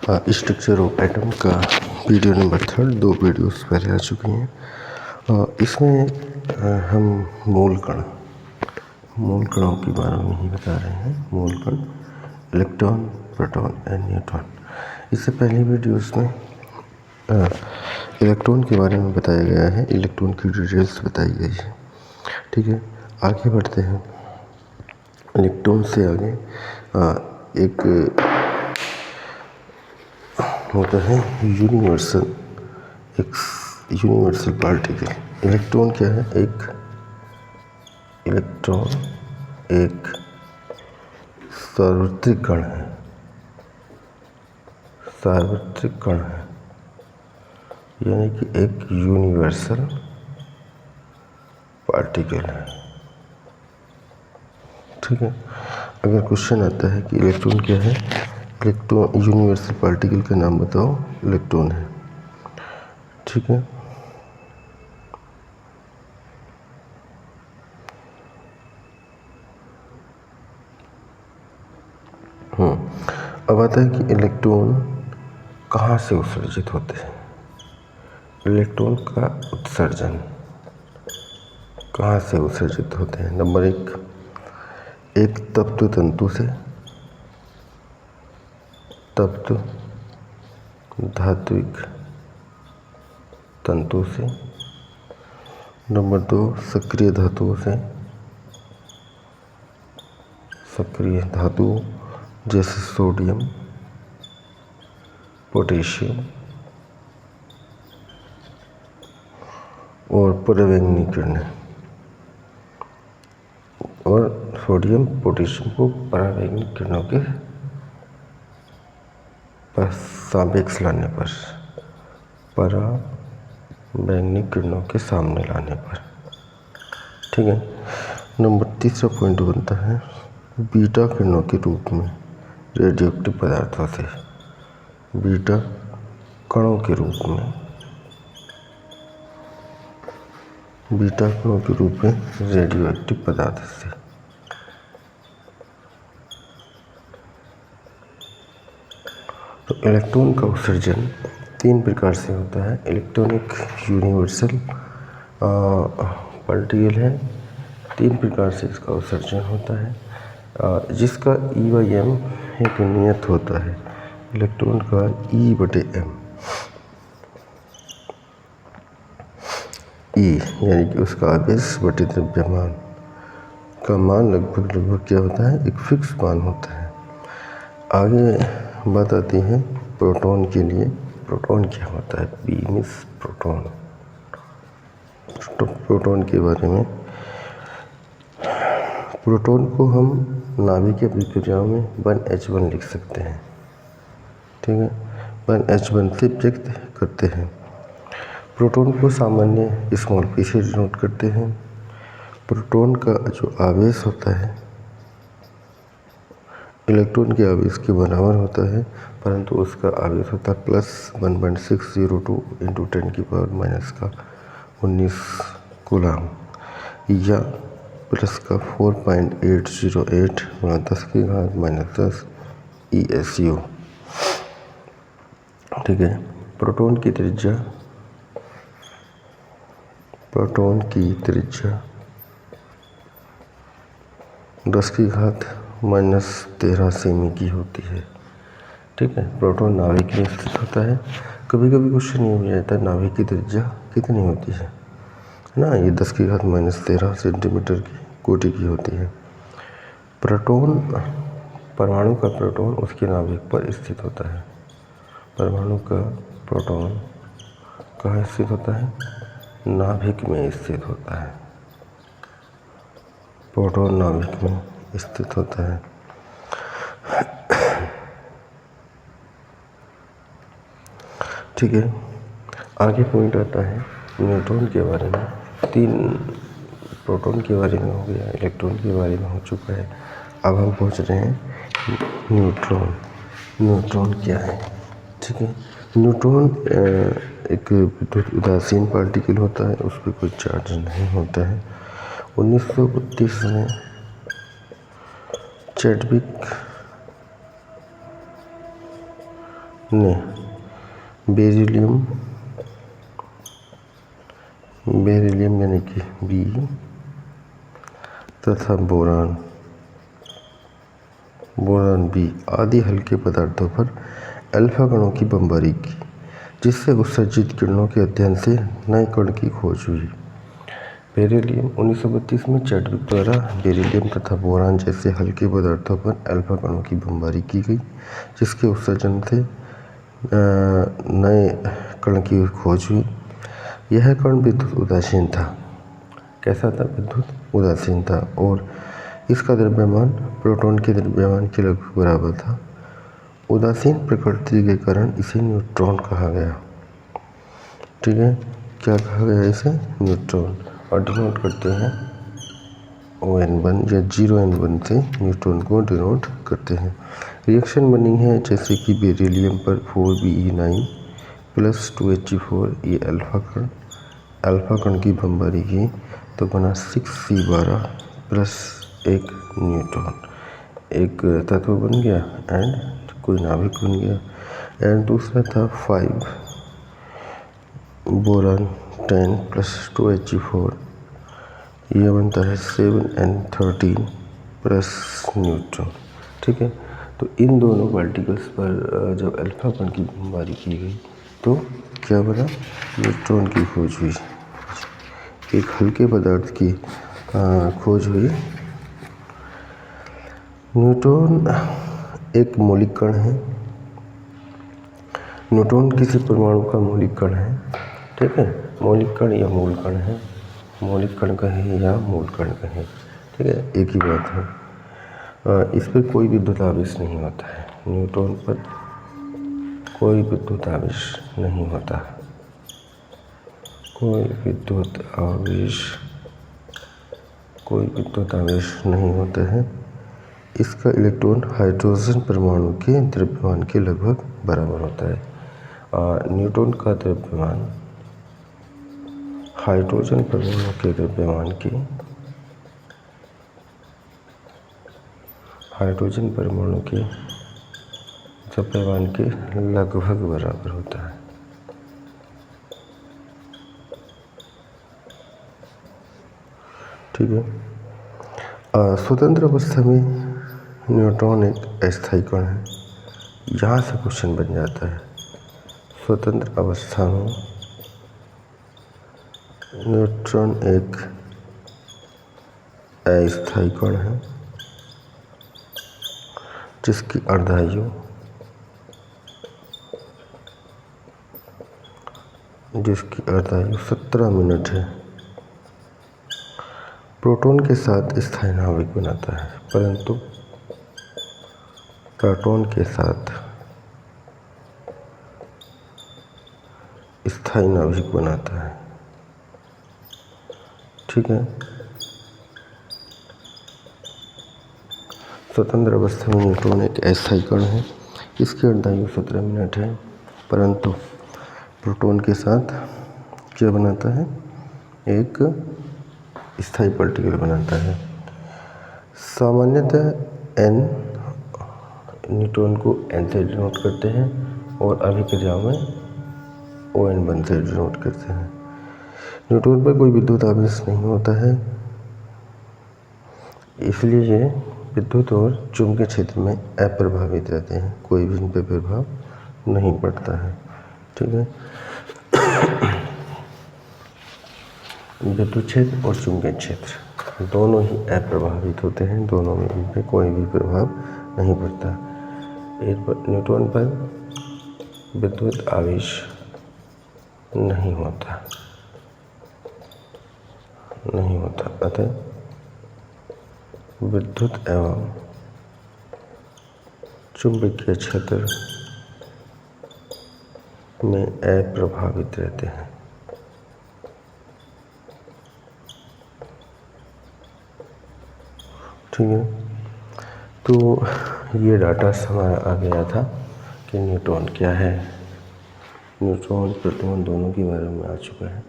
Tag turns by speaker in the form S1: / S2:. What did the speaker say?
S1: Structure of atom का video number 3 2 videos पहले आ चुकी हैं। इसमें हम मूल कणों के बारे में ही बता रहे हैं। मूल कण, इलेक्ट्रॉन, प्रोटॉन एंड न्यूट्रॉन। इससे पहले वीडियोस में इलेक्ट्रॉन के बारे में बताया गया है, इलेक्ट्रॉन की डिटेल्स बताई गई है। ठीक है, आगे बढ़ते हैं। इलेक्ट्रॉन से आगे एक होता है यूनिवर्सल पार्टिकल। इलेक्ट्रॉन क्या है? इलेक्ट्रॉन एक सार्वत्रिक कण है, यानी कि एक यूनिवर्सल पार्टिकल है। ठीक है, अगर क्वेश्चन आता है कि इलेक्ट्रॉन क्या है, इलेक्ट्रॉन यूनिवर्सल पार्टिकल का नाम बताओ, इलेक्ट्रॉन है। ठीक है, अब आता है कि इलेक्ट्रॉन कहाँ से उत्सर्जित होते हैं। इलेक्ट्रॉन का उत्सर्जन कहाँ से उत्सर्जित होते हैं? नंबर एक तप्त तंतु से, तप्त धात्विक तंतु से। नंबर 2 सक्रिय धातुओं से, सक्रिय धातु जैसे सोडियम, पोटेशियम और परावैंगनी किरणें। और सोडियम पोटेशियम को परावैंगनी किरणों के सापेक्ष लाने पर, परावैंगनी किरणों के सामने लाने पर। ठीक है, नंबर 3 पॉइंट बनता है बीटा किरणों के रूप में रेडियोएक्टिव पदार्थों से, बीटा कणों के रूप में, बीटा कणों के रूप में रेडियोएक्टिव पदार्थ से। तो इलेक्ट्रॉन का उत्सर्जन 3 प्रकार से होता है। इलेक्ट्रॉन एक यूनिवर्सल पार्टिकल है। 3 प्रकार से इसका उत्सर्जन होता है, जिसका E/m एक नियत होता है। इलेक्ट्रॉन का E/m, यानी कि उसका आवेश बटे द्रव्यमान का मान लगभग क्या होता है? एक फिक्स मान होता है। आगे बात आती है प्रोटॉन के लिए। प्रोटॉन क्या होता है? P means proton. प्रोटॉन के बारे में, प्रोटॉन को हम नाभिकीय अभिक्रियाओं में 1H1 लिख सकते हैं। ठीक है, 1H1 से व्यक्त करते हैं। प्रोटॉन को सामान्य स्मॉल p से डिनोट करते हैं। प्रोटॉन का जो आवेश होता है इलेक्ट्रॉन के आवेश के बराबर होता है, परंतु उसका आवेश होता है +1.602 × 10⁻⁻19 कूलम, या प्लस का 4.808 × 10⁻⁻10 ESU। ठीक है, प्रोटॉन की त्रिज्या 10⁻13 सेमी की होती है। ठीक है, प्रोटॉन नाभिक में स्थित होता है। कभी कभी क्वेश्चन ये भी आता है नाभिक की त्रिज्या कितनी होती है ना, ये 10⁻13 सेंटीमीटर की कोटि की होती है। प्रोटॉन, परमाणु का प्रोटॉन उसके नाभिक पर स्थित होता है। परमाणु का प्रोटॉन कहाँ स्थित होता है? नाभिक में स्थित होता है। प्रोटॉन नाभिक में स्थित होता है। ठीक है, आगे पॉइंट आता है न्यूट्रॉन के बारे में। 3 प्रोटॉन के बारे में हो गया, इलेक्ट्रॉन के बारे में हो चुका है। अब हम पहुंच रहे हैं न्यूट्रॉन। न्यूट्रॉन क्या है? ठीक है, न्यूट्रॉन एक विद्युत उदासीन पार्टिकल होता है, उस पर कोई चार्ज नहीं होता है। 1932 में चैडविक ने बेरिलियम यानी कि बी तथा बोरान बी आदि हल्के पदार्थों पर अल्फा कणों की बमबारी की, जिससे उत्सर्जित किरणों के अध्ययन से नए कण की खोज हुई। बेरिलियम 1932 में चैडविक द्वारा बेरिलियम तथा बोरान जैसे हल्के पदार्थों पर अल्फा कणों की बमबारी की गई, जिसके उत्सर्जन से नए कण की खोज हुई। यह कण विद्युत उदासीन था। कैसा था? विद्युत उदासीन था और इसका द्रव्यमान प्रोटॉन के द्रव्यमान के लगभग बराबर था। उदासीन प्रकृति के कारण इसे न्यूट्रॉन कहा गया। ठीक है, क्या कहा गया इसे? न्यूट्रॉन। और डिनोट करते हैं ON1 या 0N1 से न्यूट्रॉन को डिनोट करते हैं। रिएक्शन बनी है जैसे कि बेरिलियम पर 4Be9 + 2He4 ये अल्फा कण की बमबारी की तो बना 6C12 + 1 न्यूट्रॉन, एक तत्व बन गया एंड कोई नाभिक बन गया। एंड दूसरा था 5 बोरान 10 + 2He4 ये बनता है 7N13 + न्यूट्रॉन। ठीक है, तो इन दोनों पार्टिकल्स पर जब अल्फा कण की बमबारी की गई तो क्या बना? न्यूट्रॉन की खोज हुई, एक हल्के पदार्थ की खोज हुई। न्यूट्रॉन एक मौलिक कण है। न्यूट्रॉन किसी परमाणु का मौलिक कण है। ठीक है, मौलिक कण या मूल कण है, मौलिक कण कहें या मूल कण कहें, ठीक है, एक ही बात है। इस पर कोई विद्युत आवेश नहीं होता है। न्यूट्रॉन पर कोई विद्युत आवेश नहीं होता, कोई विद्युत आवेश नहीं होता है। इसका इलेक्ट्रॉन हाइड्रोजन परमाणु के द्रव्यमान के लगभग बराबर होता है। न्यूट्रॉन का द्रव्यमान हाइड्रोजन परमाणु के द्रव्यमान के लगभग बराबर होता है। ठीक है, स्वतंत्र अवस्था में न्यूट्रॉन एक अस्थायी कण है। यहाँ से क्वेश्चन बन जाता है, स्वतंत्र अवस्था में न्यूट्रॉन एक अस्थायी कण है जिसकी अर्धायु 17 मिनट है। प्रोटॉन के साथ स्थायी नाभिक बनाता है, परंतु प्रोटॉन के साथ स्थायी नाभिक बनाता है। ठीक है, स्वतंत्र अवस्था में न्यूट्रॉन एक अस्थायी कण है। इसकी अर्धायु 17 मिनट है, परंतु प्रोटॉन के साथ क्या बनाता है? एक स्थायी पार्टिकल बनाता है। सामान्यतः N न्यूट्रॉन को N से डिनोट करते हैं और अभिक्रियाओं में ON1 से डिनोट करते हैं। न्यूट्रॉन पर कोई विद्युत आवेश नहीं होता है, इसलिए ये विद्युत और चुंबकीय क्षेत्र में अप्रभावित रहते हैं, कोई भी इन पर प्रभाव नहीं पड़ता है। ठीक है, विद्युत क्षेत्र और चुंबकीय क्षेत्र दोनों ही अप्रभावित होते हैं, दोनों में इन पर कोई भी प्रभाव नहीं पड़ता। न्यूट्रॉन पर विद्युत आवेश नहीं होता, अतः विद्युत एवं चुंबकीय क्षेत्र में अप्रभावित रहते हैं। ठीक है, तो ये डाटा हमारा आ गया था कि न्यूट्रॉन क्या है। न्यूट्रॉन प्रोटॉन दोनों के बारे में आ चुका है।